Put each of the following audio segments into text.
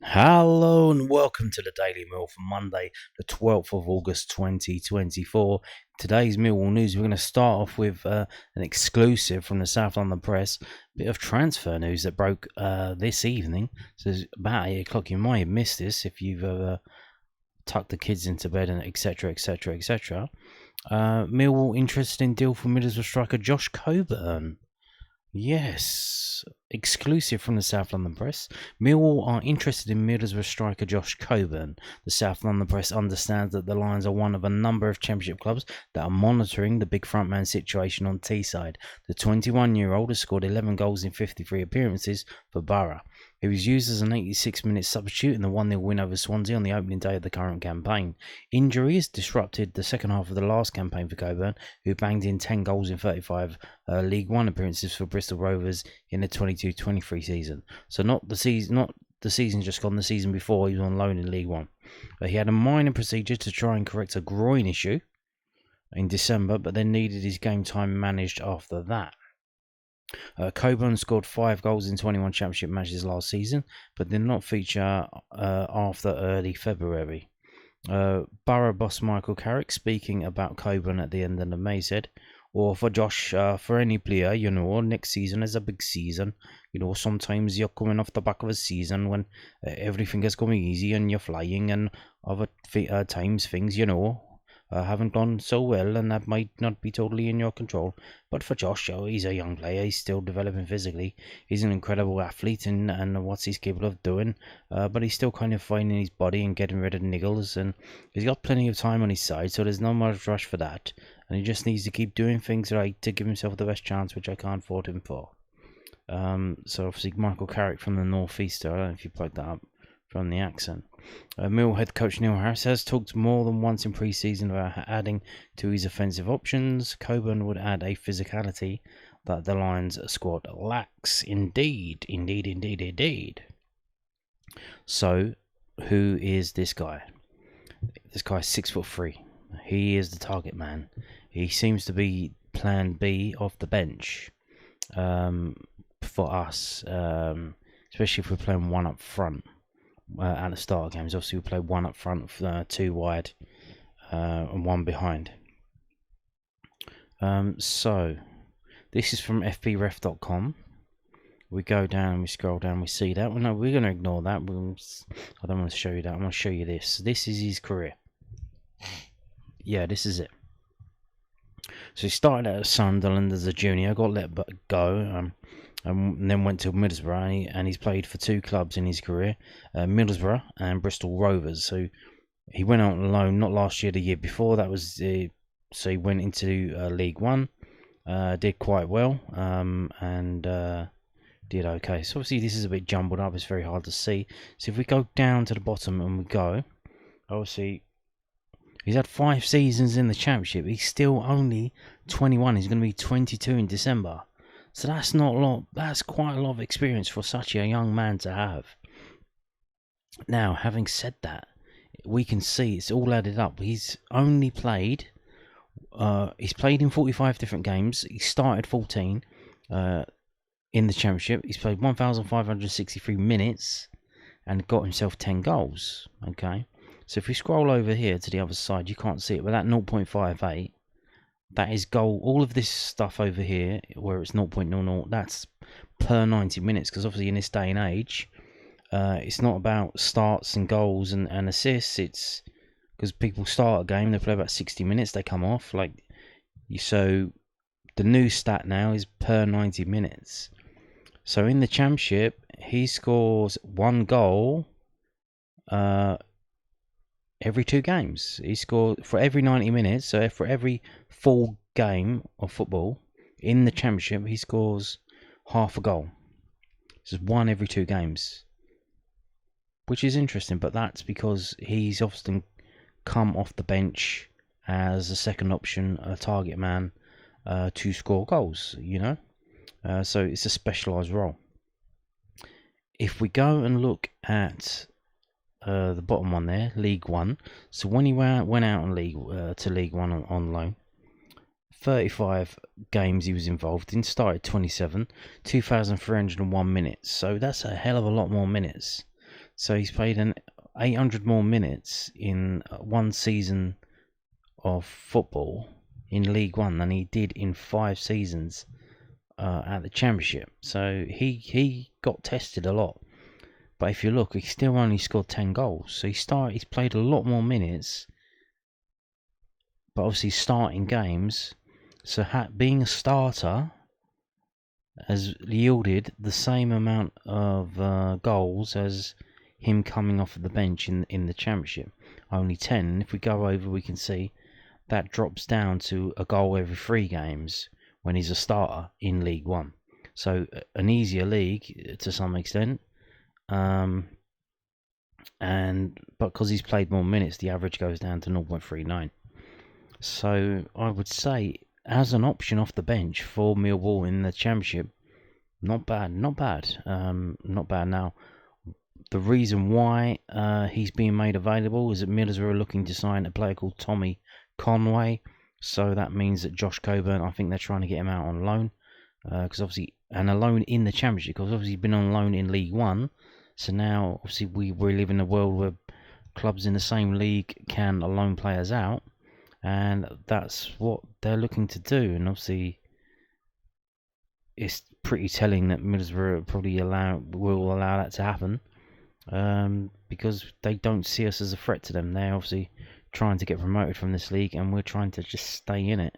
Hello and welcome to the Daily Mill for Monday, the 12th of August 2024. Today's Millwall news, we're going to start off with an exclusive from the South London Press, a bit of transfer news that broke this evening. So it's about 8 o'clock. You might have missed this if you've tucked the kids into bed and etc, etc, etc. Millwall interested in deal for Middlesbrough striker Josh Coburn. Yes, exclusive from the South London Press. Millwall are interested in Middlesbrough striker Josh Coburn. The South London Press understands that the Lions are one of a number of Championship clubs that are monitoring the big frontman situation on Teesside. The 21-year-old has scored 11 goals in 53 appearances for Borough. He was used as an 86-minute substitute in the 1-0 win over Swansea on the opening day of the current campaign. Injuries disrupted the second half of the last campaign for Coburn, who banged in 10 goals in 35 League One appearances for Bristol Rovers in the 22-23 season. So not the season just gone, the season before he was on loan in League One. He had a minor procedure to try and correct a groin issue in December, but then needed his game time managed after that. Coburn scored 5 goals in 21 Championship matches last season, but did not feature after early February. Borough boss Michael Carrick, speaking about Coburn at the end of May, said, "Or for Josh, for any player, next season is a big season. Sometimes you're coming off the back of a season when everything is going easy and you're flying, and other times things, haven't gone so well, and that might not be totally in your control. But for Josh, he's a young player. He's still developing physically. He's an incredible athlete, and what he's capable of doing. But he's still kind of finding his body and getting rid of niggles, and he's got plenty of time on his side, so there's no much rush for that. And he just needs to keep doing things right to give himself the best chance, which I can't fault him for." So obviously Michael Carrick from the North East. I don't know if you plugged that up from the accent. Mill head coach Neil Harris has talked more than once in pre-season about adding to his offensive options. Coburn would add a physicality that the Lions squad lacks. Indeed. So, who is this guy? This guy's 6'3". He is the target man. He seems to be plan B off the bench for us, especially if we're playing one up front. At the start of games, obviously we play one up front, 2 wide, and 1 behind. So this is from fbref.com. We go down, we scroll down, we see that. Well, no, we're going to ignore that. I don't want to show you that. I'm going to show you this. This is his career. Yeah, this is it. So he started at Sunderland as a junior, got let go, and then went to Middlesbrough, and he's played for 2 clubs in his career, Middlesbrough and Bristol Rovers. So he went out on loan, not last year, the year before. That was so he went into League One, did quite well, and did okay. So obviously this is a bit jumbled up. It's very hard to see. So if we go down to the bottom and we go, obviously he's had 5 seasons in the Championship. He's still only 21. He's going to be 22 in December. So that's not a lot. That's quite a lot of experience for such a young man to have. Now, having said that, we can see it's all added up. He's only played. He's played in 45 different games. He started 14 in the Championship. He's played 1,563 minutes and got himself 10 goals. Okay, so if we scroll over here to the other side, you can't see it, but that 0.58. That is goal. All of this stuff over here, where it's 0.00, that's per 90 minutes. Because obviously in this day and age, it's not about starts and goals and assists. It's because people start a game, they play about 60 minutes, they come off. So the new stat now is per 90 minutes. So in the Championship, he scores 1 goal every 2 games. He scored for every 90 minutes. So for every full game of football in the Championship, he scores half a goal. Just 1 every 2 games, which is interesting. But that's because he's often come off the bench as a second option, a target man, to score goals. So it's a specialised role. If we go and look at the bottom one there, League One. So when he went out on to League One on loan, 35 games he was involved in, started 27, 2,301 minutes. So that's a hell of a lot more minutes So he's played 800 more minutes in one season of football in League One than he did in 5 seasons at the Championship. So he got tested a lot. But if you look, he still only scored 10 goals. So he's played a lot more minutes, but obviously starting games. So being a starter has yielded the same amount of goals as him coming off of the bench in the Championship. Only 10. And if we go over, we can see that drops down to a goal every 3 games when he's a starter in League One. So an easier league to some extent. But because he's played more minutes, the average goes down to 0.39. So I would say, as an option off the bench for Millwall in the Championship, not bad. Not bad now. The reason why he's being made available is that Middlesbrough are looking to sign a player called Tommy Conway. So that means that Josh Coburn, I think they're trying to get him out on loan. Because obviously, and a loan in the Championship, because obviously he's been on loan in League One. So now, obviously, we live in a world where clubs in the same league can loan players out, and that's what they're looking to do. And obviously, it's pretty telling that Middlesbrough probably will allow that to happen, because they don't see us as a threat to them. They're obviously trying to get promoted from this league, and we're trying to just stay in it,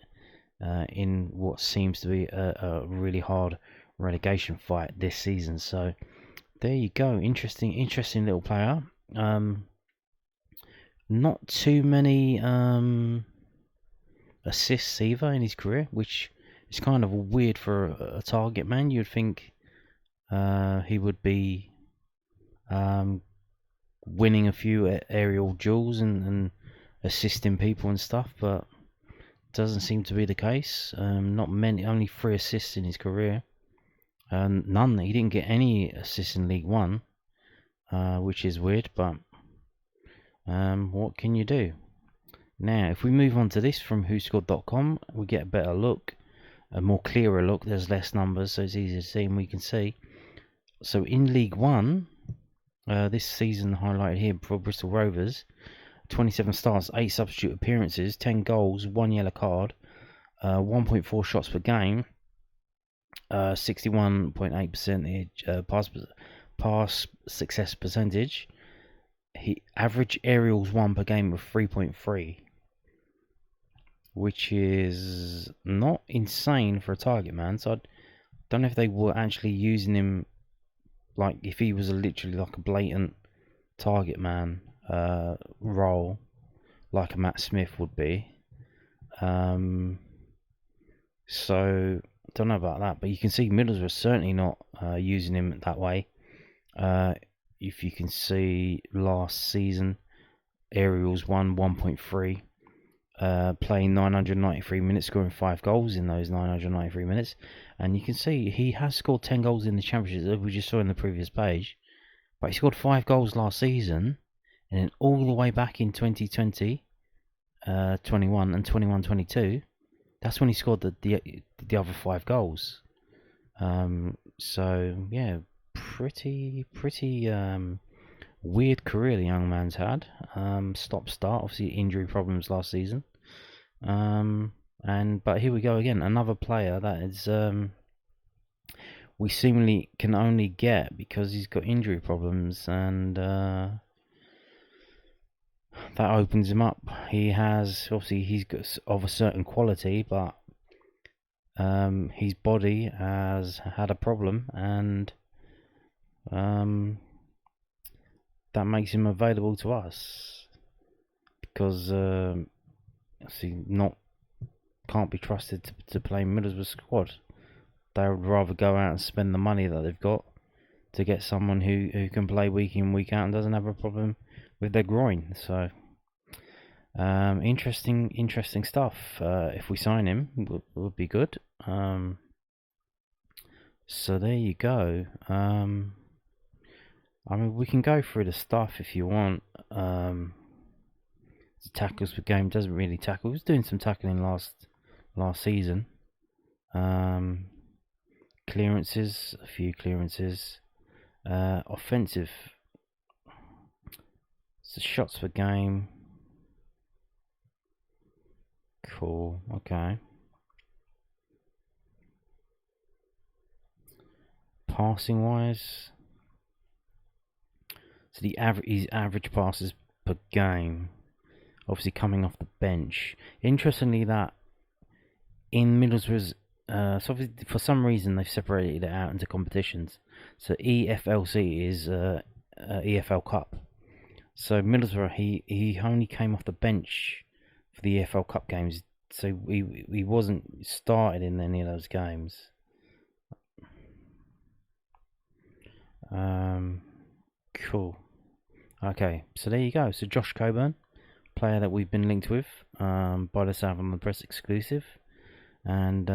in what seems to be a really hard relegation fight this season. So there you go. Interesting little player. Not too many assists either in his career, which is kind of weird for a target man. You'd think he would be winning a few aerial duels and assisting people and stuff, but doesn't seem to be the case. Not many, only 3 assists in his career. None. He didn't get any assists in League One, which is weird, but what can you do? Now, if we move on to this from WhoScored.com, we get a better look, a more clearer look. There's less numbers, so it's easier to see, and we can see. So in League One, this season highlighted here for Bristol Rovers, 27 starts, 8 substitute appearances, 10 goals, 1 yellow card, 1.4 shots per game, 61.8% pass success percentage. He average aerials won per game of 3.3, which is not insane for a target man. So I don't know if they were actually using him, like if he was literally like a blatant target man role, like a Matt Smith would be. So don't know about that, but you can see Middlesbrough was certainly not using him that way. If you can see last season, aerials won 1.3, playing 993 minutes, scoring 5 goals in those 993 minutes, and you can see he has scored 10 goals in the Championship, as we just saw in the previous page, but he scored 5 goals last season, and then all the way back in 2020, 21 and 21-22, that's when he scored the other 5 goals. So yeah, pretty weird career the young man's had. Stop-start, obviously injury problems last season. But here we go again, another player that is we seemingly can only get because he's got injury problems, and that opens him up. He's got of a certain quality, but his body has had a problem, and that makes him available to us because can't be trusted to play Middlesbrough squad. They would rather go out and spend the money that they've got to get someone who can play week in, week out and doesn't have a problem with their groin. So interesting stuff. If we sign him, would be good. So there you go. I mean, we can go through the stuff if you want. Tackles per game, doesn't really tackle. He was doing some tackling last season. Clearances, a few clearances. Offensive So shots per game. Cool. Okay. Passing wise, so his average passes per game, obviously coming off the bench. Interestingly, that in Middlesbrough's, so for some reason they've separated it out into competitions. So EFLC is EFL Cup. So Middlesbrough, he only came off the bench for the EFL Cup games, so he wasn't started in any of those games. Cool. Okay, so there you go. So Josh Coburn, player that we've been linked with by the South on the Press exclusive, and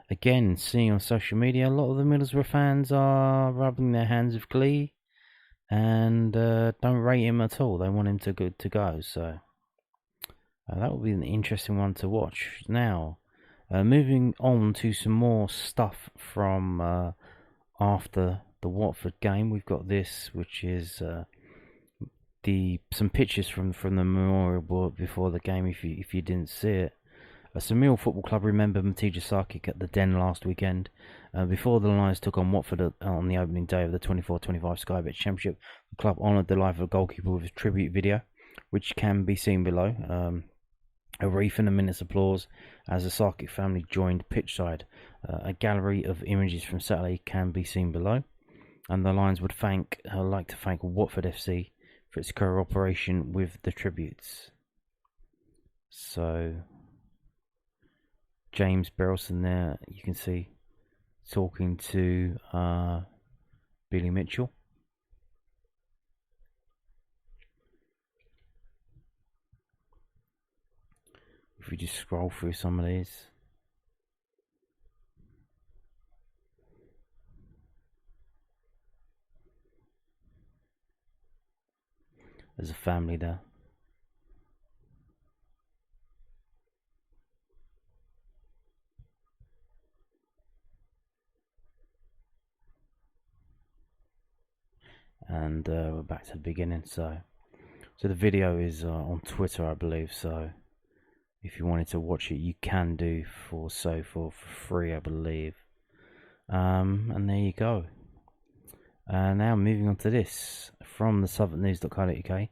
again, seeing on social media, a lot of the Middlesbrough fans are rubbing their hands with glee and don't rate him at all. They want him to go. So that will be an interesting one to watch. Now, moving on to some more stuff from after the Watford game, we've got this, which is some pictures from the memorial board before the game. If you didn't see it, so Millwall Football Club remembered Matija Sarkic at the Den last weekend. Before the Lions took on Watford on the opening day of the 24-25 Sky Bet Championship, the club honoured the life of a goalkeeper with a tribute video, which can be seen below. A wreath and a minute's applause as the Sarkic family joined pitchside. A gallery of images from Saturday can be seen below. And the Lions would like to thank Watford FC for its cooperation with the tributes. So James Berylson there, you can see, talking to Billy Mitchell. If we just scroll through some of these. There's a family there. And we're back to the beginning. So the video is on Twitter, I believe. So if you wanted to watch it, you can do for free, I believe. And there you go. Now moving on to this from the southernnews.co.uk.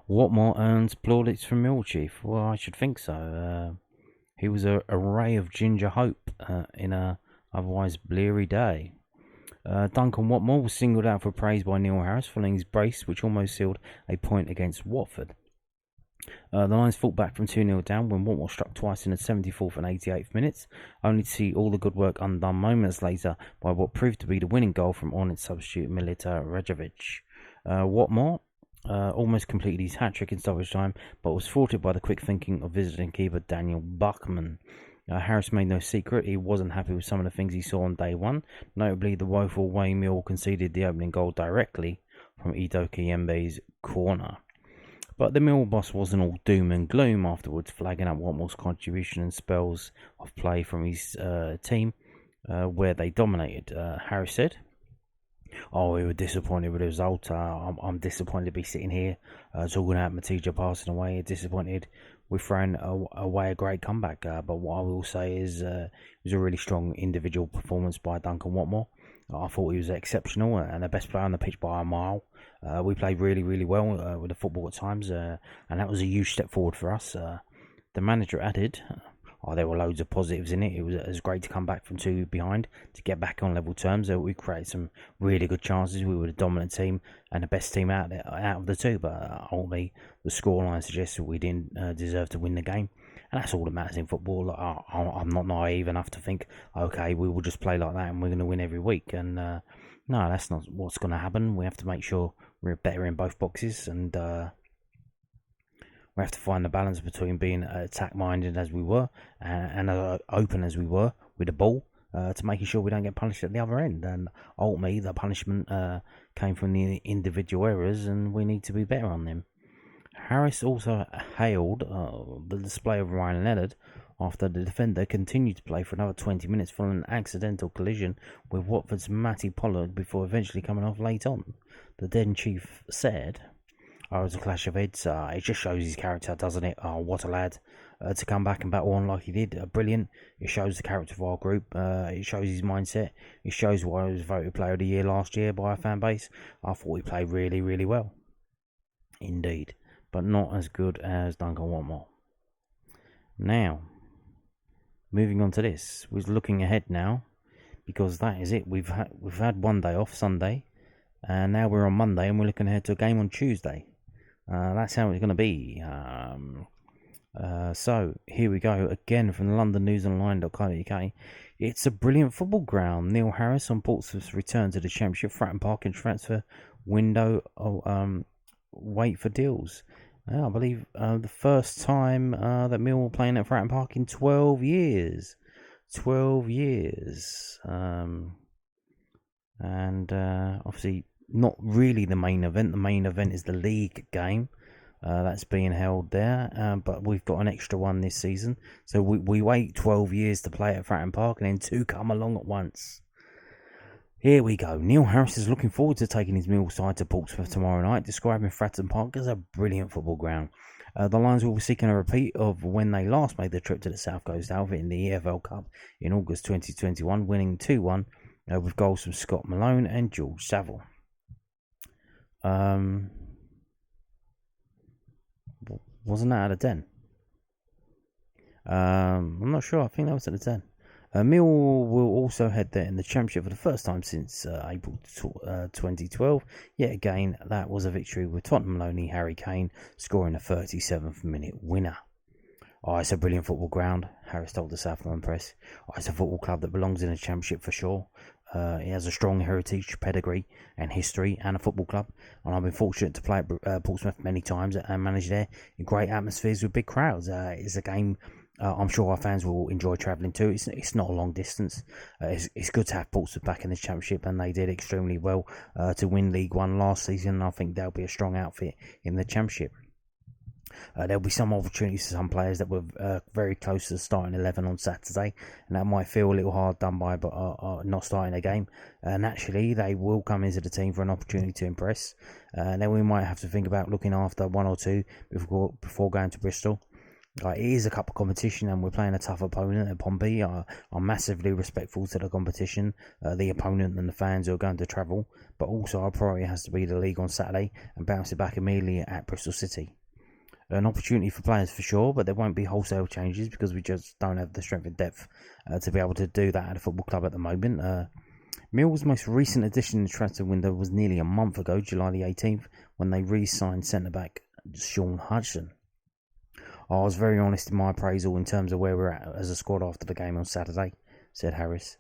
Watmore earns plaudits from Mill Chief. Well, I should think so. He was a ray of ginger hope in a otherwise bleary day. Duncan Watmore was singled out for praise by Neil Harris following his brace, which almost sealed a point against Watford. The Lions fought back from 2-0 down when Watmore struck twice in the 74th and 88th minutes, only to see all the good work undone moments later by what proved to be the winning goal from on-its substitute Milica Rajovic. Watmore almost completed his hat-trick in stoppage time, but was thwarted by the quick thinking of visiting keeper Daniel Buckman. Harris made no secret he wasn't happy with some of the things he saw on day one, notably the woeful way Mill conceded the opening goal directly from Idoki Yembe's corner. But the Mill boss wasn't all doom and gloom afterwards, flagging up Watmore's contribution and spells of play from his team, where they dominated. Harris said, "Oh, we were disappointed with the result. I'm disappointed to be sitting here talking about Matija passing away. Disappointed we've thrown away a great comeback. But what I will say is it was a really strong individual performance by Duncan Watmore. I thought he was exceptional and the best player on the pitch by a mile. We played really, really well with the football at times, and that was a huge step forward for us." The manager added, there were loads of positives in it. It was great to come back from 2 behind to get back on level terms. We created some really good chances. We were the dominant team and the best team out of the two, but ultimately the scoreline suggests that we didn't deserve to win the game. And that's all that matters in football. I'm not naive enough to think, okay, we will just play like that and we're going to win every week. And no, that's not what's going to happen. We have to make sure we're better in both boxes, and we have to find the balance between being attack-minded as we were and open as we were with the ball to making sure we don't get punished at the other end. And ultimately, the punishment came from the individual errors, and we need to be better on them. Harris also hailed the display of Ryan Leonard after the defender continued to play for another 20 minutes following an accidental collision with Watford's Matty Pollard before eventually coming off late on. The Den chief said, It was a clash of heads. It just shows his character, doesn't it? Oh, what a lad. To come back and battle on like he did. Brilliant. It shows the character of our group. It shows his mindset. It shows why he was voted Player of the Year last year by our fan base. I thought he played really, really well. Indeed. But not as good as Duncan Watmore. Now, moving on to this. We're looking ahead now, because that is it. We've had one day off, Sunday, and now we're on Monday, and we're looking ahead to a game on Tuesday. That's how it's going to be. So here we go again from londonnewsonline.co.uk. It's a brilliant football ground. Neil Harris on Portsmouth's return to the Championship. Fratton Park in transfer window. Wait for deals. I believe the first time that Millwall were playing at Fratton Park in 12 years. 12 years. And obviously not really the main event. The main event is the league game. That's being held there, but we've got an extra one this season. So we wait 12 years to play at Fratton Park, and then two come along at once. Here we go. Neil Harris is looking forward to taking his Mill side to Portsmouth tomorrow night, describing Fratton Park as a brilliant football ground. The Lions will be seeking a repeat of when they last made the trip to the South Coast outfit in the EFL Cup in August 2021, winning 2-1 with goals from Scott Malone and George Saville. Wasn't that out of 10? I'm not sure. I think that was out of 10. Millwall will also head there in the Championship for the first time since April 2012. Yet again, that was a victory with Tottenham loanee Harry Kane scoring a 37th minute winner. Oh, it's a brilliant football ground, Harris told the South London Press. Oh, it's a football club that belongs in a Championship for sure. It has a strong heritage, pedigree and history, and a football club, and I've been fortunate to play at Portsmouth many times and manage there in great atmospheres with big crowds. It's a game I'm sure our fans will enjoy travelling to. It's not a long distance. It's good to have Portsmouth back in the Championship, and they did extremely well to win League One last season. I think they'll be a strong outfit in the Championship. There'll be some opportunities for some players that were very close to the starting 11 on Saturday, and that might feel a little hard done by not starting a game. Naturally, they will come into the team for an opportunity to impress. Then we might have to think about looking after one or two before going to Bristol. It is a cup of competition, and we're playing a tough opponent at Pompey. I'm massively respectful to the competition, the opponent and the fans who are going to travel, but also our priority has to be the league on Saturday and bounce it back immediately at Bristol City. An opportunity for players for sure, but there won't be wholesale changes because we just don't have the strength and depth to be able to do that at a football club at the moment. Millwall's most recent addition in the transfer window was nearly a month ago, July the 18th, when they re-signed centre-back Sean Hudson. I was very honest in my appraisal in terms of where we're at as a squad after the game on Saturday, said Harris.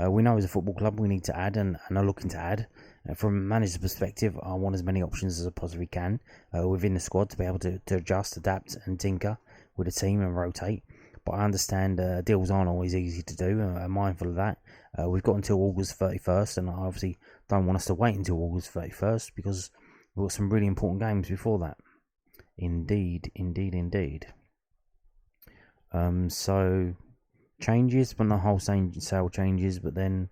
We know as a football club we need to add and are looking to add. From a manager's perspective, I want as many options as I possibly can within the squad to be able to adjust, adapt and tinker with the team and rotate. But I understand deals aren't always easy to do. I'm mindful of that. We've got until August 31st, and I obviously don't want us to wait until August 31st because we've got some really important games before that. Indeed. So changes, but not wholesale changes, but then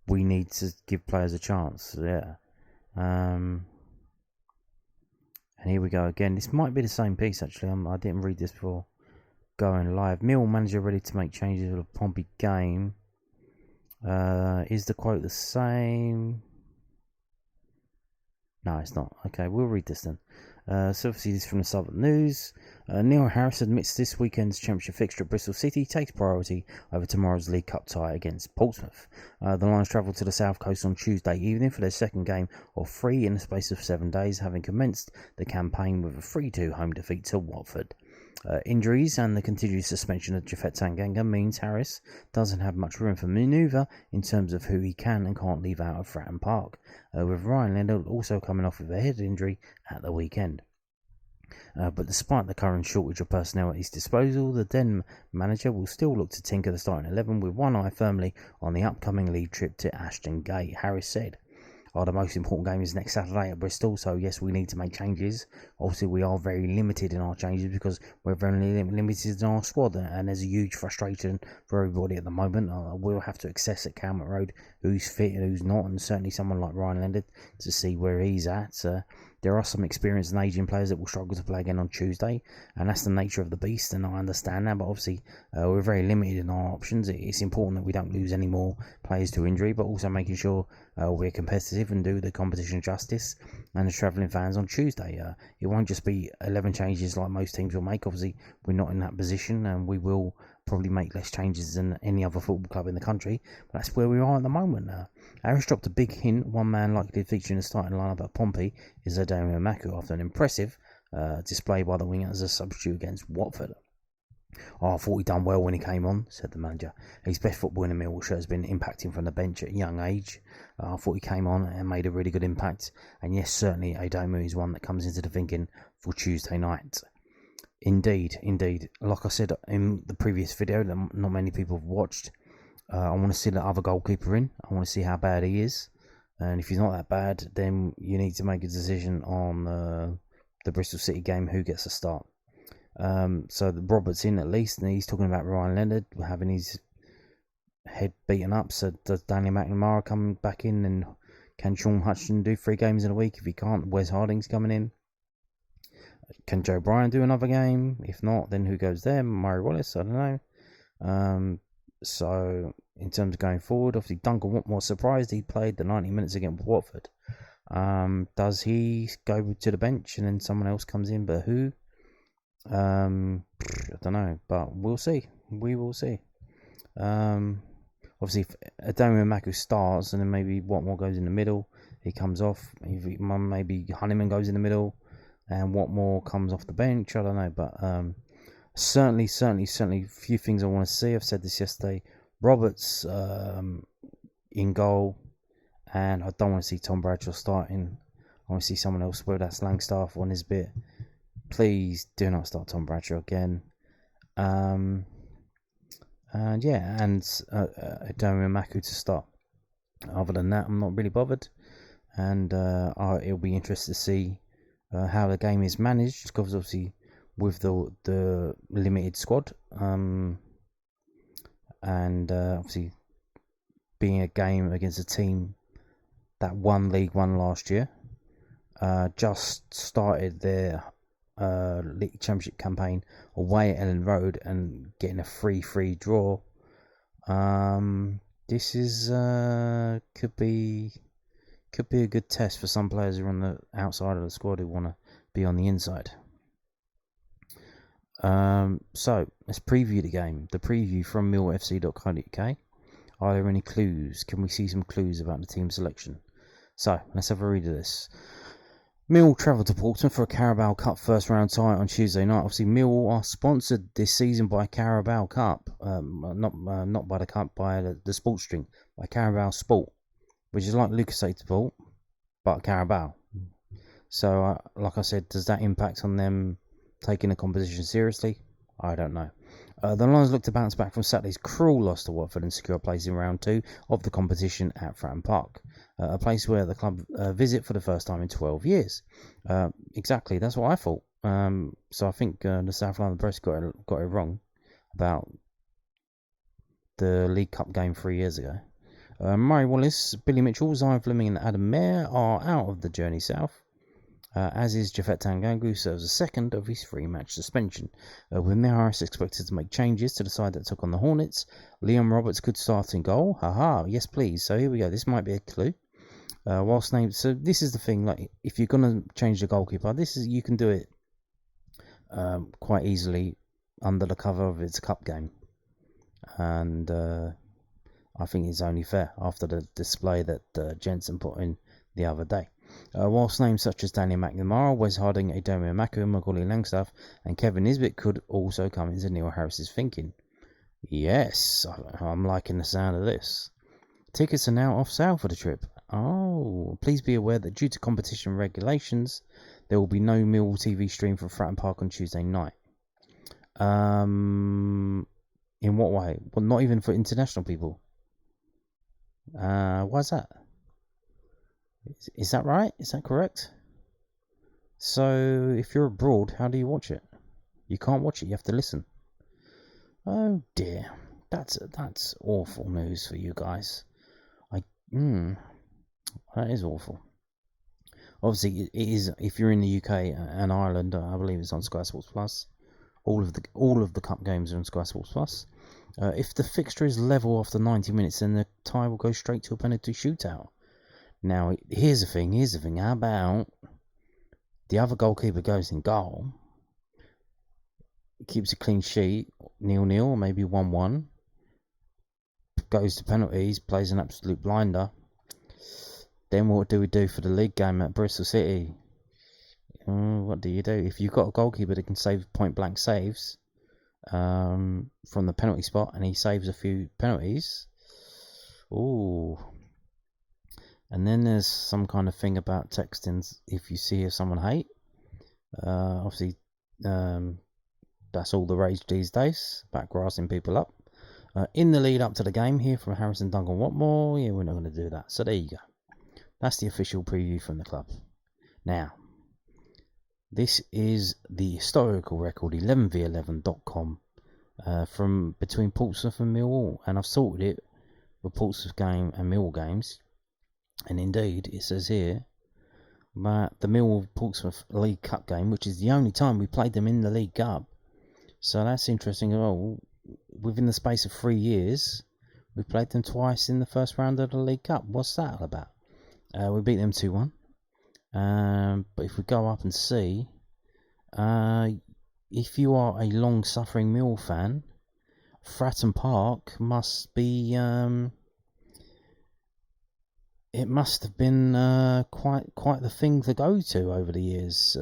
we need to give players a chance. Yeah. And here we go again. This might be the same piece actually. I didn't read this before going live. Millwall manager ready to make changes for the Pompey game. Is the quote the same? No, it's not. Okay, we'll read this then. So obviously this is from the Southern News. Neil Harris admits this weekend's Championship fixture at Bristol City takes priority over tomorrow's League Cup tie against Portsmouth. The Lions travel to the South Coast on Tuesday evening for their second game of 3 in the space of 7 days, having commenced the campaign with a 3-2 home defeat to Watford. Injuries and the continued suspension of Japhet Tanganga means Harris doesn't have much room for manoeuvre in terms of who he can and can't leave out of Fratton Park, with Ryan Leonard also coming off with a head injury at the weekend. But despite the current shortage of personnel at his disposal, the Den manager will still look to tinker the starting 11 with one eye firmly on the upcoming league trip to Ashton Gate, Harris said. the most important game is next Saturday at Bristol. So yes, we need to make changes. Obviously, we are very limited in our changes because we're very limited in our squad, and there's a huge frustration for everybody at the moment. We'll have to assess at Calmont Road who's fit and who's not, and certainly someone like Ryan Leonard to see where he's at. There are some experienced and aging players that will struggle to play again on Tuesday, and that's the nature of the beast, and I understand that, but obviously we're very limited in our options. It's important that we don't lose any more players to injury, but also making sure we're competitive and do the competition justice and the travelling fans on Tuesday. It won't just be 11 changes like most teams will make. Obviously, we're not in that position, and we will probably make less changes than any other football club in the country, but that's where we are at the moment. Harris dropped a big hint. One man likely to feature in the starting lineup at Pompey is Aiden OBrien after an impressive display by the winger as a substitute against Watford. I thought he done well when he came on, said the manager. His best football in the Millwall shirt has been impacting from the bench at a young age. I thought he came on and made a really good impact. And yes, certainly Aiden is one that comes into the thinking for Tuesday night. Indeed. Like I said in the previous video that not many people have watched, I want to see the other goalkeeper in. I want to see how bad he is. And if he's not that bad, then you need to make a decision on the Bristol City game, who gets a start. So the Robert's in at least, and he's talking about Ryan Leonard having his head beaten up. So does Danny McNamara come back in, and can Sean Hutchinson do 3 games in a week? If he can't, Wes Harding's coming in. Can Joe Bryan do another game? If not, then who goes there? Murray Wallace? I don't know. So in terms of going forward, obviously Duncan Watmore surprised he played the 90 minutes against Watford. Does he go to the bench and then someone else comes in? But who? I don't know, but we'll see. We will see. Obviously, if Aiden OBrien starts and then maybe Watmore goes in the middle, he comes off. Maybe Honeyman goes in the middle and Watmore comes off the bench. I don't know, but certainly, a few things I want to see. I've said this yesterday. Roberts in goal, and I don't want to see Tom Bradshaw starting. I want to see someone else, whether that's Langstaff or Nisbet. Please do not start Tom Bradshaw again. And Aiden OBrien to start. Other than that, I'm not really bothered. And it'll be interesting to see how the game is managed, because obviously with the limited squad, and obviously being a game against a team that won League One last year, just started their League Championship campaign away at Ellen Road and getting a 3-3 draw. This is could be a good test for some players who are on the outside of the squad who want to be on the inside. So let's preview the game. The preview from millwallfc.co.uk. Are there any clues? Can we see some clues about the team selection? So let's have a read of this. Millwall travelled to Portsmouth for a Carabao Cup first round tie on Tuesday night. Obviously, Millwall are sponsored this season by Carabao Cup, not by the cup, by the sports drink, by Carabao Sport, which is like Lucozade Sport, but Carabao. So, like I said, does that impact on them taking the competition seriously? I don't know. The Lions look to bounce back from Saturday's cruel loss to Watford and secure a place in round 2 of the competition at Fratton Park, a place where the club visit for the first time in 12 years. Exactly, that's what I thought. So I think the South London Press got it wrong about the League Cup game 3 years ago. Murray Wallace, Billy Mitchell, Zion Fleming and Adam Mayer are out of the journey south. As is Jafet Tanganga, who serves a second of his 3-match suspension. With Harris expected to make changes to the side that took on the Hornets, Liam Roberts could start in goal. Haha, yes please. So here we go. This might be a clue. So this is the thing. Like, if you're gonna change the goalkeeper, you can do it quite easily under the cover of its cup game, and I think it's only fair after the display that Jensen put in the other day. Whilst names such as Danny McNamara, Wes Harding, Aiden OBrien, Macaulay Langstaff and Kevin Nisbet could also come into Neil Harris's thinking. Yes, I'm liking the sound of this. Tickets are now off sale for the trip. Oh, please be aware that due to competition regulations, there will be no Millwall TV stream from Fratton Park on Tuesday night. In what way? Well, not even for international people. Why's that? Is that right? Is that correct? So if you're abroad, how do you watch it? You can't watch it. You have to listen. Oh dear, that's awful news for you guys. That is awful. Obviously, it is. If you're in the UK and Ireland, I believe it's on Sky Sports Plus. All of the cup games are on Sky Sports Plus. If the fixture is level after 90 minutes, then the tie will go straight to a penalty shootout. Now, here's the thing. How about the other goalkeeper goes in goal, keeps a clean sheet, 0-0, or maybe 1-1, goes to penalties, plays an absolute blinder. Then what do we do for the league game at Bristol City? What do you do? If you've got a goalkeeper that can save point-blank saves from the penalty spot, and he saves a few penalties, ooh. And then there's some kind of thing about texting if you see someone hate. Obviously, that's all the rage these days, about grassing people up. In the lead up to the game, here from Harrison, Duncan, Watmore, yeah, we're not going to do that. So there you go. That's the official preview from the club. Now, this is the historical record, 11v11.com, from between Portsmouth and Millwall, and I've sorted it for Portsmouth game and Millwall games. And indeed, it says here that the Millwall-Portsmouth League Cup game, which is the only time we played them in the League Cup. So that's interesting as well. Within the space of 3 years, we played them twice in the first round of the League Cup. What's that all about? We beat them 2-1. But if we go up and see, if you are a long-suffering Millwall fan, Fratton Park must be... it must have been quite the thing to go to over the years.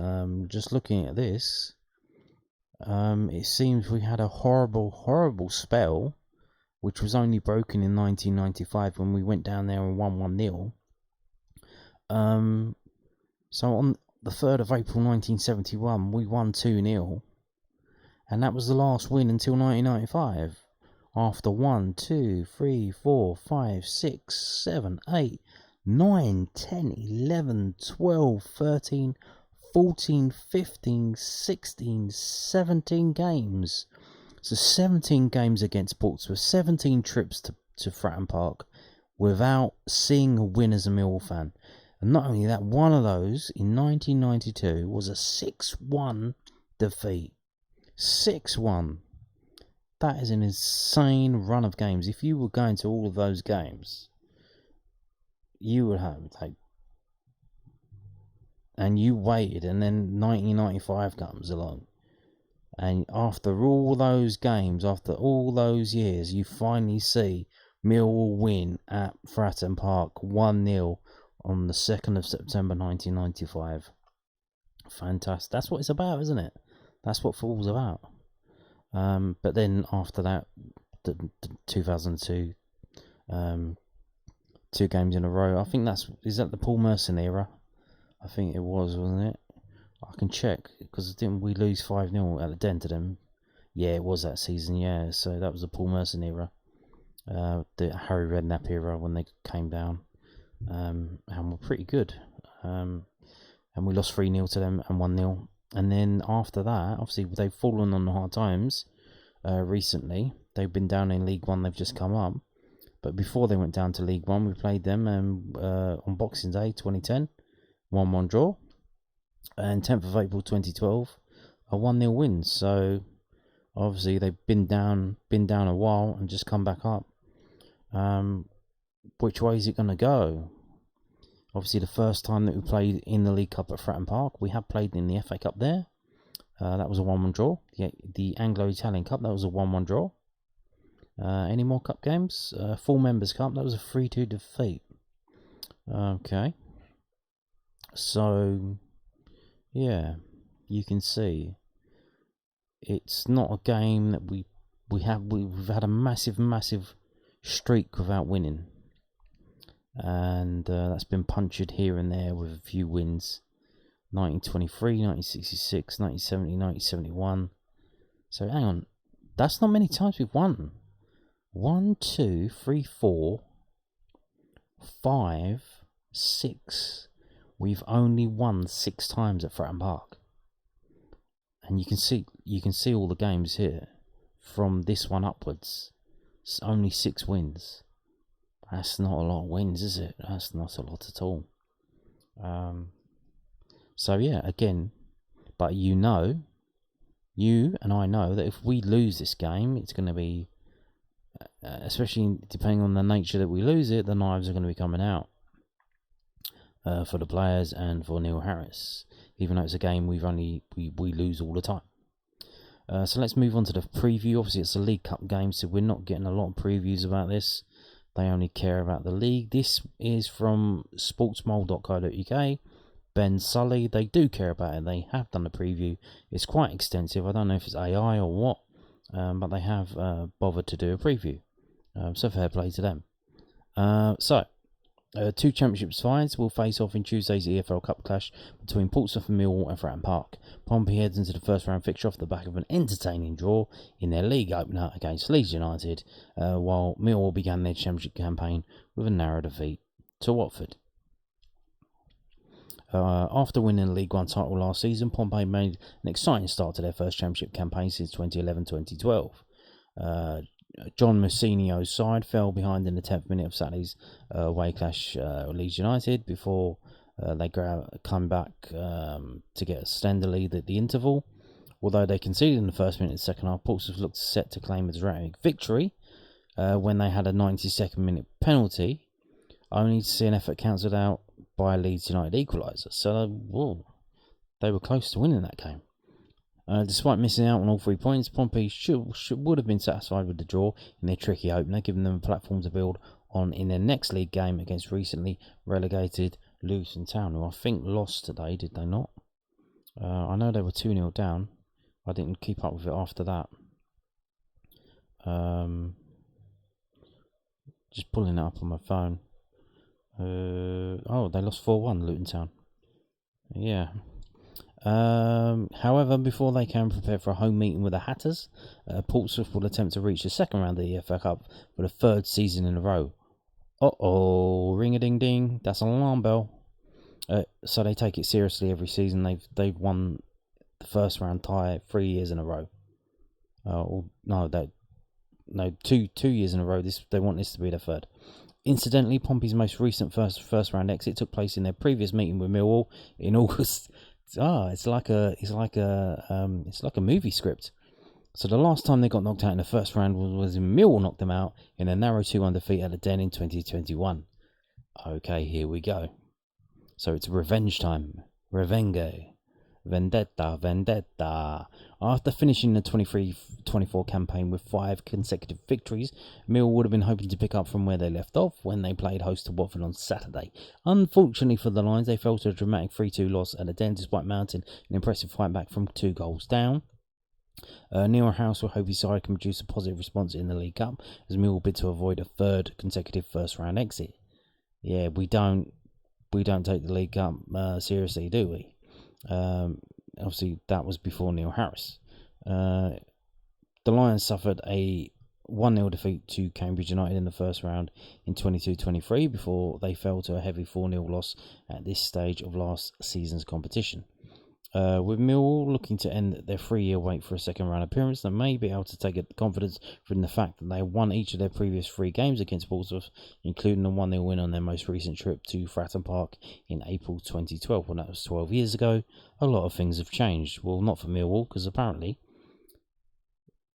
Just looking at this, it seems we had a horrible spell, which was only broken in 1995 when we went down there and won 1-0. So on the 3rd of April 1971, we won 2-0, and that was the last win until 1995. After 1, 2, 3, 4, 5, 6, 7, 8, 9, 10, 11, 12, 13, 14, 15, 16, 17 games. So 17 games against Portsmouth, 17 trips to Fratton Park without seeing a win as a Millwall fan. And not only that, one of those in 1992 was a 6-1 defeat. 6-1. That is an insane run of games. If you were going to all of those games, you would have, and you waited, and then 1995 comes along. And after all those games, after all those years, you finally see Millwall win at Fratton Park 1-0 on the 2nd of September 1995. Fantastic. That's what it's about, isn't it? That's what football's about. But then after that, the 2002, 2 games in a row. I think is that the Paul Merson era? I think it was, wasn't it? I can check, because didn't we lose 5-0 at the den to them? Yeah, it was that season, yeah. So that was the Paul Merson era. The Harry Redknapp era when they came down. And were pretty good. And we lost 3-0 to them and 1-0. And then after that, obviously they've fallen on the hard times recently. They've been down in League One, they've just come up. But before they went down to League One, we played them on Boxing Day 2010, 1-1 draw. And 10th of April 2012, a 1-0 win. So obviously they've been down a while and just come back up. Which way is it going to go? Obviously, the first time that we played in the League Cup at Fratton Park, we have played in the FA Cup there. That was a 1-1 draw. The Anglo-Italian Cup, that was a 1-1 draw. Any more cup games? Full Members Cup, that was a 3-2 defeat. Okay. So, yeah, you can see it's not a game that we've had a massive streak without winning. And that's been punctured here and there with a few wins. 1923, 1966, 1970, 1971. So hang on, that's not many times we've won. 1, 2, 3, 4, 5, 6. We've only won 6 times at Fratton Park. And you can see all the games here. From this one upwards, it's only 6 wins. That's not a lot of wins, is it? That's not a lot at all. So yeah, again, but you and I know that if we lose this game, it's going to be, especially depending on the nature that we lose it, the knives are going to be coming out for the players and for Neil Harris. Even though it's a game we lose all the time. So let's move on to the preview. Obviously, it's a League Cup game, so we're not getting a lot of previews about this. They only care about the league. This is from sportsmole.co.uk. Ben Sully, they do care about it. They have done a preview. It's quite extensive. I don't know if it's AI or what, but they have bothered to do a preview. So fair play to them. Two Championship sides will face off in Tuesday's EFL Cup clash between Portsmouth and Millwall at Fratton Park. Pompey heads into the first round fixture off the back of an entertaining draw in their league opener against Leeds United, while Millwall began their Championship campaign with a narrow defeat to Watford. After winning the League One title last season, Pompey made an exciting start to their first Championship campaign since 2011-2012. John Mousinho's side fell behind in the 10th minute of Saturday's away clash Leeds United before they come back to get a slender lead at the interval. Although they conceded in the first minute of the second half, Portsmouth looked set to claim a dramatic victory when they had a 92nd minute penalty, only to see an effort cancelled out by a Leeds United equaliser. So they were close to winning that game. Despite missing out on all 3 points, Pompey would have been satisfied with the draw in their tricky opener, giving them a platform to build on in their next league game against recently relegated Luton Town, who I think lost today, did they not? I know they were 2-0 down. I didn't keep up with it after that. Just pulling it up on my phone. They lost 4-1, Luton Town. Yeah. However, before they can prepare for a home meeting with the Hatters, Portsmouth will attempt to reach the second round of the EFL Cup for the 3rd season in a row. Ring-a-ding-ding, that's an alarm bell. So they take it seriously every season. They've won the first round tie 3 years in a row. Two years in a row. They want this to be their 3rd. Incidentally, Pompey's most recent first round exit took place in their previous meeting with Millwall in August. It's like a movie script. So the last time they got knocked out in the first round was when Millwall knocked them out in a narrow 2-1 defeat at the Den in 2021. Okay, here we go. So it's revenge time. Revenge. Vendetta. After finishing the 23-24 campaign with 5 consecutive victories, Millwall would have been hoping to pick up from where they left off when they played host to Watford on Saturday. Unfortunately for the Lions, they fell to a dramatic 3-2 loss at the Den despite mounting an impressive fight back from 2 goals down. Neil Harris will hope his side can produce a positive response in the League Cup as Millwall bid to avoid a 3rd consecutive first round exit. Yeah, we don't take the League Cup seriously, do we? Obviously, that was before Neil Harris. The Lions suffered a 1-0 defeat to Cambridge United in the first round in 22-23 before they fell to a heavy 4-0 loss at this stage of last season's competition. With Millwall looking to end their 3-year wait for a second round appearance, they may be able to take confidence from the fact that they won each of their previous 3 games against Portsmouth, including the 1-0 win on their most recent trip to Fratton Park in April 2012. Well, that was 12 years ago. A lot of things have changed. Well, not for Millwall, because apparently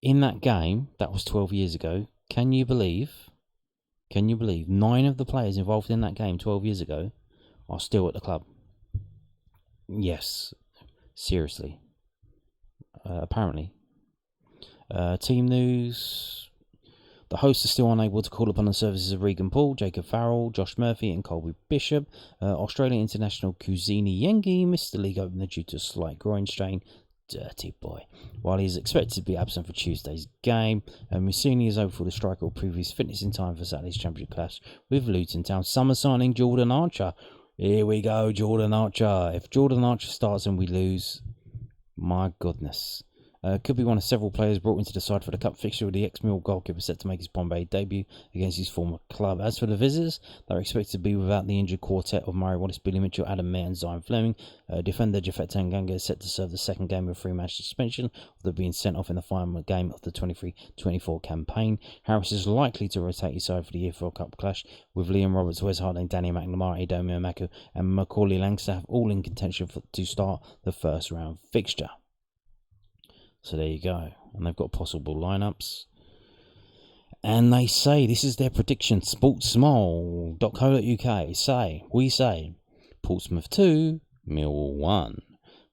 in that game, that was 12 years ago, can you believe 9 of the players involved in that game 12 years ago are still at the club? Yes. Seriously. Apparently. Team news. The hosts are still unable to call upon the services of Regan Paul, Jacob Farrell, Josh Murphy and Colby Bishop. Australian international Kuzini Yengi missed the league opener due to a slight groin strain. Dirty boy. While he is expected to be absent for Tuesday's game, Mousinho is hopeful the striker will prove his fitness in time for Saturday's championship clash with Luton Town. Summer signing Jordan Archer. Here we go, Jordan Archer. If Jordan Archer starts and we lose, my goodness. Could be one of several players brought into the side for the cup fixture, with the ex-Millwall goalkeeper set to make his Pompey debut against his former club. As for the visitors, they're expected to be without the injured quartet of Murray Wallace, Billy Mitchell, Adam Mayer and Zion Fleming. Defender Fratton is set to serve the second game of a 3-match suspension after being sent off in the final game of the 23-24 campaign. Harris is likely to rotate his side for the EFL Cup clash, with Liam Roberts, Wes Harding, Danny McNamara, Aiden OBrien and Macaulay Langstaff all in contention to start the first round fixture. So there you go. And they've got possible lineups. And they say, this is their prediction, sportsmall.co.uk we say, Portsmouth 2, Millwall 1.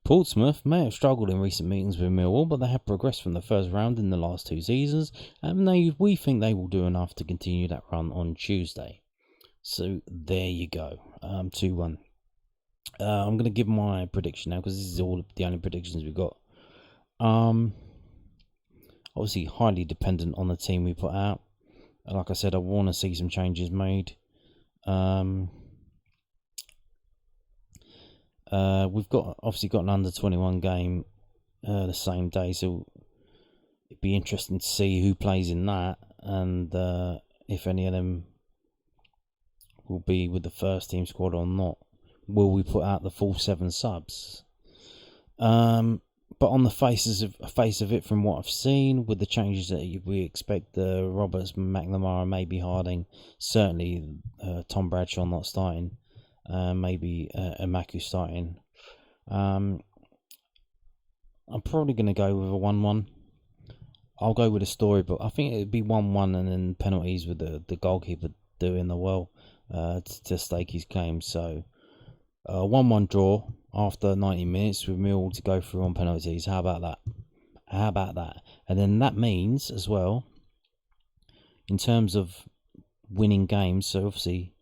Portsmouth may have struggled in recent meetings with Millwall, but they have progressed from the first round in the last 2 seasons, and we think they will do enough to continue that run on Tuesday. So there you go, 2-1. I'm going to give my prediction now, because this is all the only predictions we've got. Obviously highly dependent on the team we put out. Like I said, I want to see some changes made. We've obviously got an under-21 game the same day, so it'd be interesting to see who plays in that, and if any of them will be with the first team squad or not. Will we put out the full 7 subs? But on the face of it, from what I've seen, with the changes that we expect, Roberts, McNamara, maybe Harding, certainly Tom Bradshaw not starting, maybe Amaku starting. I'm probably going to go with a 1-1. I'll go with a storybook. I think it'd be 1-1 and then penalties, with the goalkeeper doing the well to stake his claim. So 1-1 draw after 90 minutes with Millwall to go through on penalties. How about that? And then that means as well, in terms of winning games, so obviously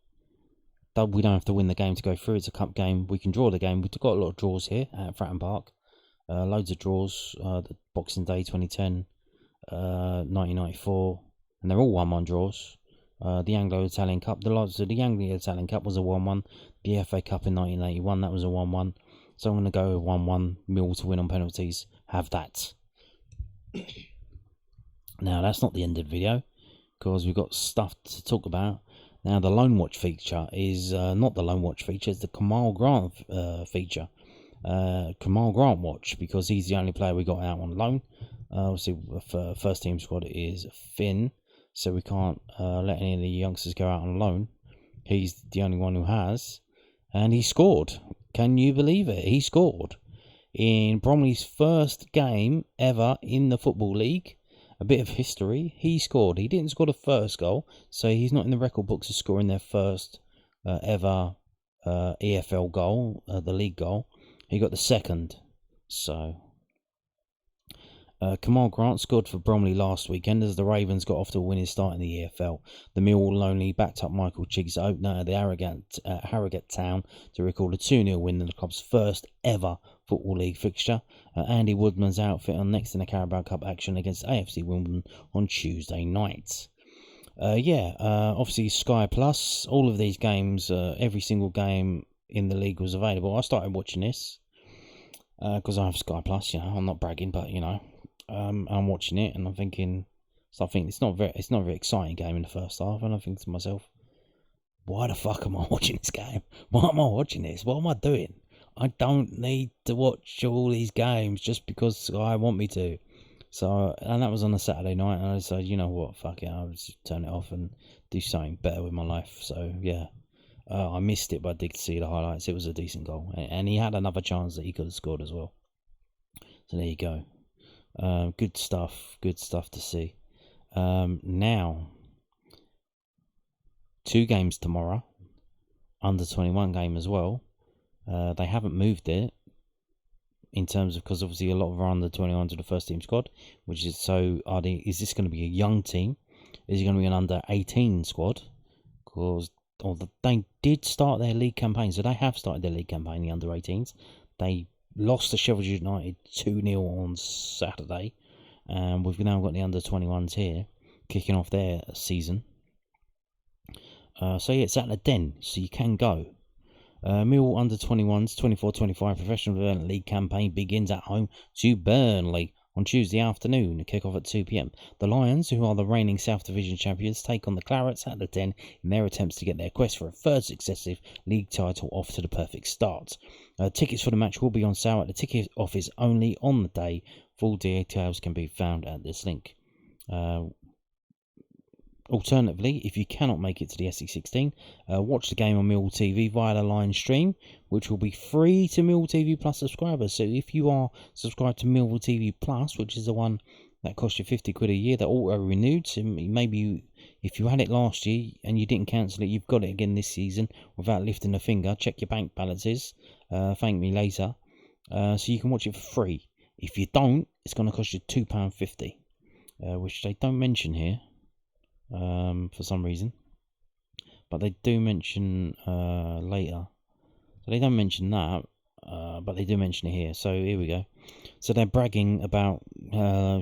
that we don't have to win the game to go through. It's a cup game. We can draw the game. We've got a lot of draws here at Fratton Park. Loads of draws. The Boxing Day 2010, 1994, and they're all 1-1 draws. The Anglo-Italian Cup, the Anglo-Italian Cup was a 1-1. The FA Cup in 1981, that was a 1-1. So I'm going to go with 1-1, Mill to win on penalties. Have that. Now, that's not the end of the video, because we've got stuff to talk about. Now, the Loanwatch feature is not the Loanwatch feature, it's the Kamarl Grant feature. Kamarl Grant watch, because he's the only player we got out on loan. Obviously, for first team squad is Finn, so we can't let any of the youngsters go out on loan. He's the only one who has, and he scored. Can you believe it? He scored in Bromley's first game ever in the Football League. A bit of history. He scored. He didn't score the first goal, so he's not in the record books of scoring their first ever EFL goal, the league goal. He got the second. So Kamarl Grant scored for Bromley last weekend as the Ravens got off to a winning start in the EFL. The Millwall lonely backed up Michael Chigg's opener at the Harrogate Town to record a 2-0 win in the club's first ever Football League fixture. Andy Woodman's outfit are next in the Carabao Cup action against AFC Wimbledon on Tuesday night. Obviously Sky Plus, all of these games, every single game in the league was available. I started watching this because I have Sky Plus, I'm not bragging, but I'm watching it and I'm thinking, it's not a very exciting game in the first half, and I think to myself, why the fuck am I watching this game? Why am I watching this? What am I doing? I don't need to watch all these games just because I want me to. So, and that was on a Saturday night, and I decided, you know what, fuck it, I'll just turn it off and do something better with my life. So, yeah, I missed it, but I did see the highlights. It was a decent goal, and he had another chance that he could have scored as well. So there you go. Good stuff to see. Now, 2 games tomorrow, under 21 game as well. They haven't moved it in terms of, because obviously a lot of are under 21 to the first team squad, which is, so is this going to be a young team? Is it going to be an under 18 squad? Because they did start their league campaign, so they have started their league campaign, the under 18s. They lost to Sheffield United 2-0 on Saturday, and we've now got the under 21s here kicking off their season. It's at the Den, so you can go. Millwall under 21s 24-25 professional development league campaign begins at home to Burnley on Tuesday afternoon, a kick-off at 2 p.m. The Lions, who are the reigning South Division champions, take on the Clarets at the Den in their attempts to get their quest for a third successive league title off to the perfect start. Tickets for the match will be on sale at the ticket office only on the day. Full details can be found at this link. Alternatively, if you cannot make it to the SC16, watch the game on Millwall TV via the line stream, which will be free to Millwall TV Plus subscribers. So if you are subscribed to Millwall TV Plus, which is the one that costs you £50 a year, that auto-renewed, so maybe if you had it last year and you didn't cancel it, you've got it again this season without lifting a finger. Check your bank balances. Thank me later. So you can watch it for free. If you don't, it's going to cost you £2.50, which they don't mention here. For some reason, but they do mention later. So they don't mention that, but they do mention it here. So here we go. So they're bragging about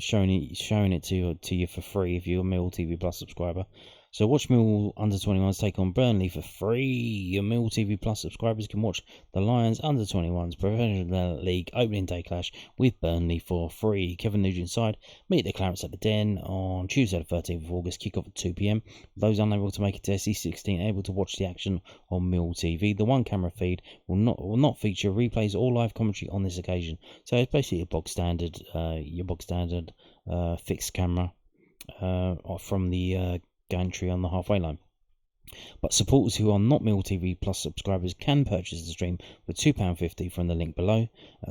showing it to you for free if you're a Millwall TV Plus subscriber. So watch Millwall under-21s take on Burnley for free. Your Millwall TV Plus subscribers can watch the Lions under-21s Professional League opening day clash with Burnley for free. Kevin Nugent's side meet the Clarets at the Den on Tuesday the 13th of August, kick-off at 2 p.m. Those unable to make it to SC16 able to watch the action on Millwall TV. The one camera feed will not feature replays or live commentary on this occasion. So it's basically your bog standard fixed camera from the gantry on the halfway line. But supporters who are not Millwall TV Plus subscribers can purchase the stream for £2.50 from the link below.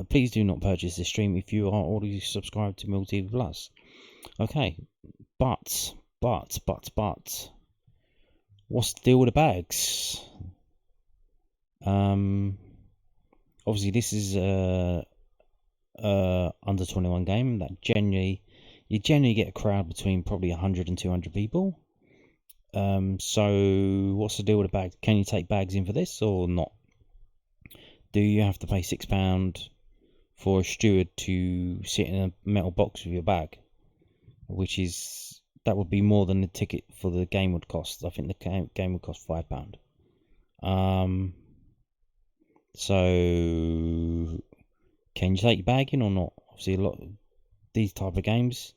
Please do not purchase this stream if you are already subscribed to Millwall TV Plus. Okay, but what's the deal with the bags? Obviously this is under 21 game that you generally get a crowd between probably 100 and 200 people. So what's the deal with the bags? Can you take bags in for this or not? Do you have to pay £6 for a steward to sit in a metal box with your bag? That would be more than the ticket for the game would cost. I think the game would cost £5. So can you take your bag in or not? Obviously, a lot of these type of games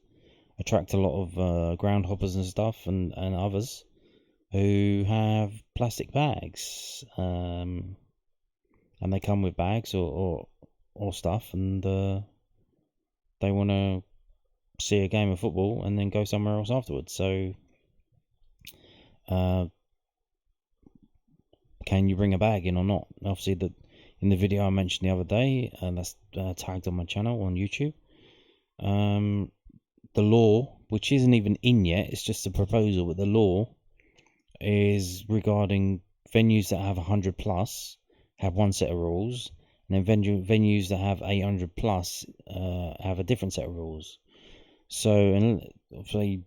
attract a lot of ground hoppers and stuff, and others who have plastic bags, and they come with bags or stuff, and they want to see a game of football and then go somewhere else afterwards. So can you bring a bag in or not? Obviously, in the video I mentioned the other day, that's tagged on my channel on YouTube, the law, which isn't even in yet, it's just a proposal, but the law is regarding venues that have 100 plus have one set of rules, and then venues that have 800 plus have a different set of rules. So, and obviously,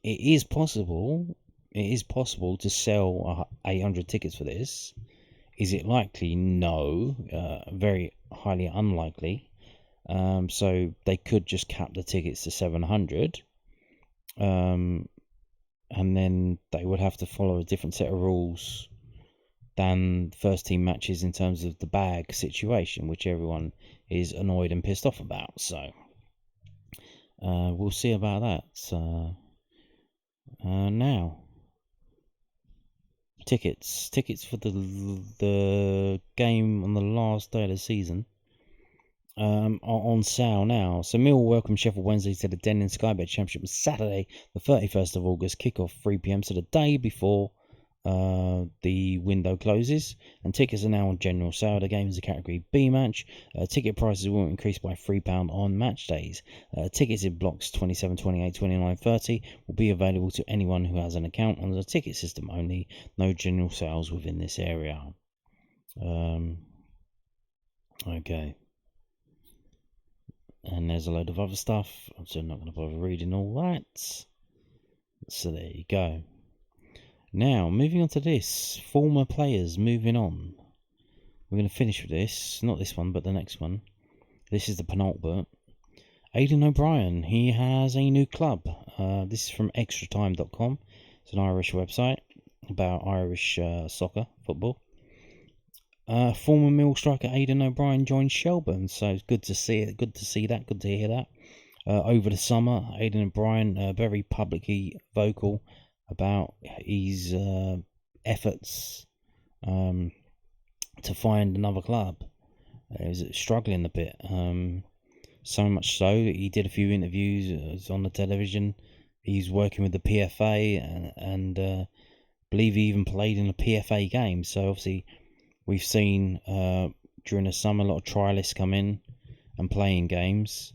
it is possible to sell 800 tickets for this. Is it likely? No, very highly unlikely. So they could just cap the tickets to 700, and then they would have to follow a different set of rules than first team matches in terms of the bag situation, which everyone is annoyed and pissed off about. So we'll see about that. Now, tickets for the game on the last day of the season are on sale now. So Millwall welcome Sheffield Wednesday to the Den in Sky Bet Championship on Saturday the 31st of August, kick-off 3 p.m, so the day before the window closes, and tickets are now on general sale. The game is a category B match. Ticket prices will increase by £3 on match days. Tickets in blocks 27, 28, 29, 30 will be available to anyone who has an account on the ticket system only. No general sales within this area. Okay. And there's a load of other stuff. I'm still not going to bother reading all that. So there you go. Now, moving on to this. Former players moving on. We're going to finish with this. Not this one, but the next one. This is the penultimate. Aiden OBrien. He has a new club. This is from extratime.com. It's an Irish website about Irish soccer, football. Former Mill striker Aiden OBrien joined Shelbourne, so it's good to see it. Good to see that. Good to hear that. Over the summer, Aiden OBrien very publicly vocal about his efforts to find another club. He was struggling a bit. So much so that he did a few interviews on the television. He's working with the PFA and believe he even played in a PFA game. So obviously we've seen during the summer a lot of trialists come in and play in games.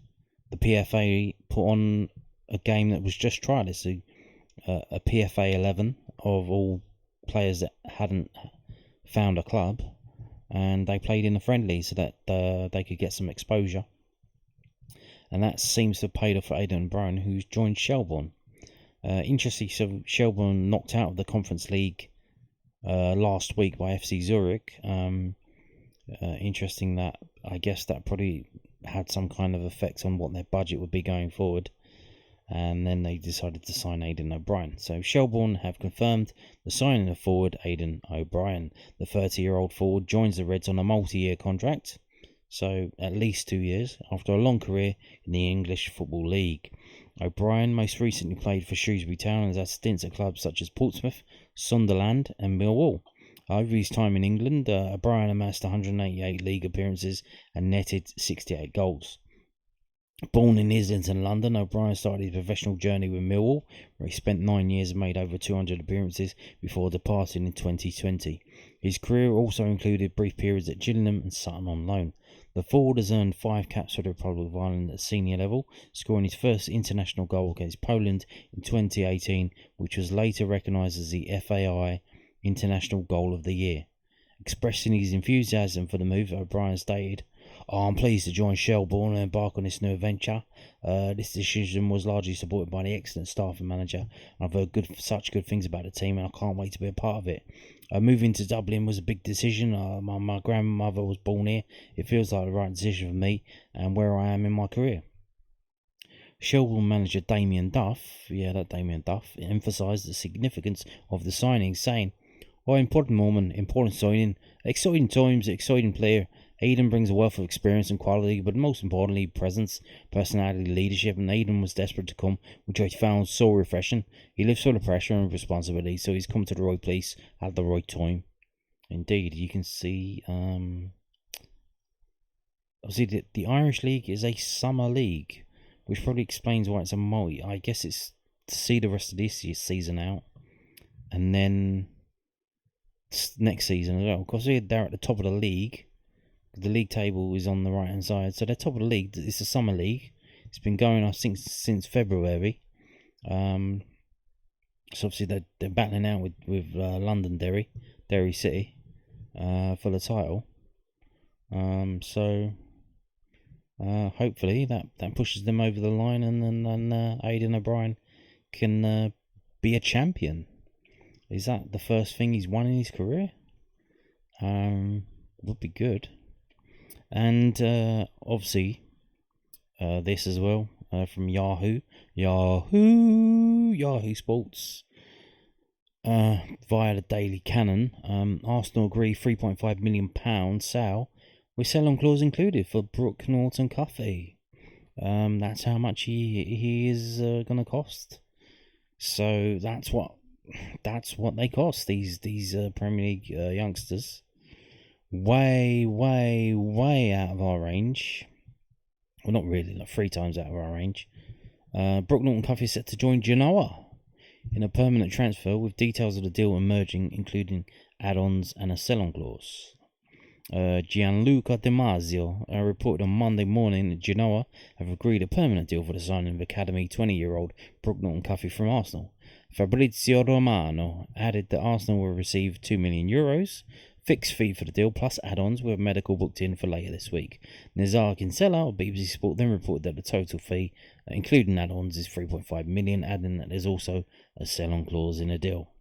The PFA put on a game that was just trialists, a PFA 11 of all players that hadn't found a club, and they played in a friendly so that they could get some exposure. And that seems to have paid off for Aiden OBrien, who's joined Shelbourne. Interestingly, so Shelbourne knocked out of the Conference League last week by FC Zurich. Interesting that I guess that probably had some kind of effect on what their budget would be going forward. And then they decided to sign Aiden OBrien. So Shelbourne have confirmed the signing of forward Aiden OBrien. The 30-year-old forward joins the Reds on a multi-year contract, so at least 2 years, after a long career in the English Football League. OBrien most recently played for Shrewsbury Town and has stints at clubs such as Portsmouth, Sunderland and Millwall. Over his time in England, OBrien amassed 188 league appearances and netted 68 goals. Born in Islington, London, OBrien started his professional journey with Millwall, where he spent 9 years and made over 200 appearances before departing in 2020. His career also included brief periods at Gillingham and Sutton on loan. The forward has earned 5 caps for the Republic of Ireland at senior level, scoring his first international goal against Poland in 2018, which was later recognised as the FAI International Goal of the Year. Expressing his enthusiasm for the move, OBrien stated, I'm pleased to join Shelbourne and embark on this new adventure. This decision was largely supported by the excellent staff and manager. I've heard such good things about the team and I can't wait to be a part of it. Moving to Dublin was a big decision. My grandmother was born here. It feels like the right decision for me and where I am in my career. Shelbourne manager Damien Duff, emphasised the significance of the signing, saying, important moment, important signing, exciting times, exciting player. Aiden brings a wealth of experience and quality, but most importantly, presence, personality, leadership, and Aiden was desperate to come, which I found so refreshing. He lives under pressure and responsibility, so he's come to the right place at the right time. Indeed, you can see, obviously the Irish League is a summer league, which probably explains why it's a multi. I guess it's to see the rest of this season out, and then next season as well, because they're at the top of the league. The league table is on the right hand side, so they're top of the league. It's a summer league. It's been going, I think, since February. So obviously they're battling out with Londonderry City for the title. So hopefully that pushes them over the line, and then Aiden OBrien can be a champion. Is that the first thing he's won in his career? Would be good. And obviously this as well from Yahoo Sports via the Daily Cannon. Arsenal agree £3.5 million sale with sell-on clause included for Brooke, Norton-Cuffy. That's how much he is going to cost. So that's what they cost, these Premier League youngsters. Way out of our range. Well, not really, like 3 times out of our range. Brooke, Norton-Cuffy is set to join Genoa in a permanent transfer, with details of the deal emerging, including add-ons and a sell-on clause. Gianluca Di Marzio reported on Monday morning that Genoa have agreed a permanent deal for the signing of Academy 20-year-old Brooke, Norton-Cuffy from Arsenal. Fabrizio Romano added that Arsenal will receive €2 million, fixed fee for the deal, plus add-ons, with medical booked in for later this week. Nizar Kinsella of BBC Sport then reported that the total fee, including add-ons, is $3.5 million, adding that there's also a sell-on clause in the deal.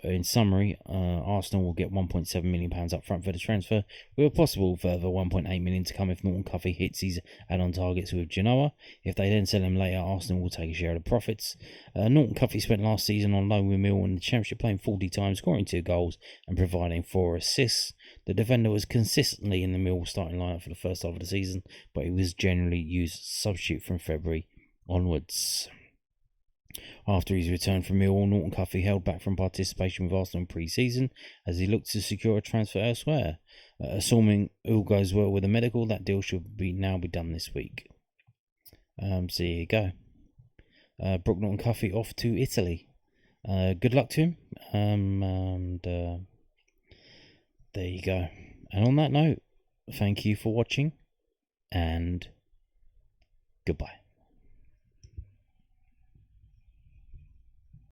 In summary, Arsenal will get £1.7 million up front for the transfer, with a possible further £1.8 million to come if Norton-Cuffy hits his add-on targets with Genoa. If they then sell him later, Arsenal will take a share of the profits. Norton-Cuffy spent last season on loan with Millwall in the Championship, playing 40 times, scoring 2 goals and providing 4 assists. The defender was consistently in the Millwall starting lineup for the first half of the season, but he was generally used as a substitute from February onwards. After his return from Millwall, Norton-Cuffy held back from participation with Arsenal in pre-season as he looked to secure a transfer elsewhere. Assuming all goes well with the medical, that deal should now be done this week. So there you go. Brooke Norton-Cuffy off to Italy. Good luck to him. And there you go. And on that note, thank you for watching, and goodbye.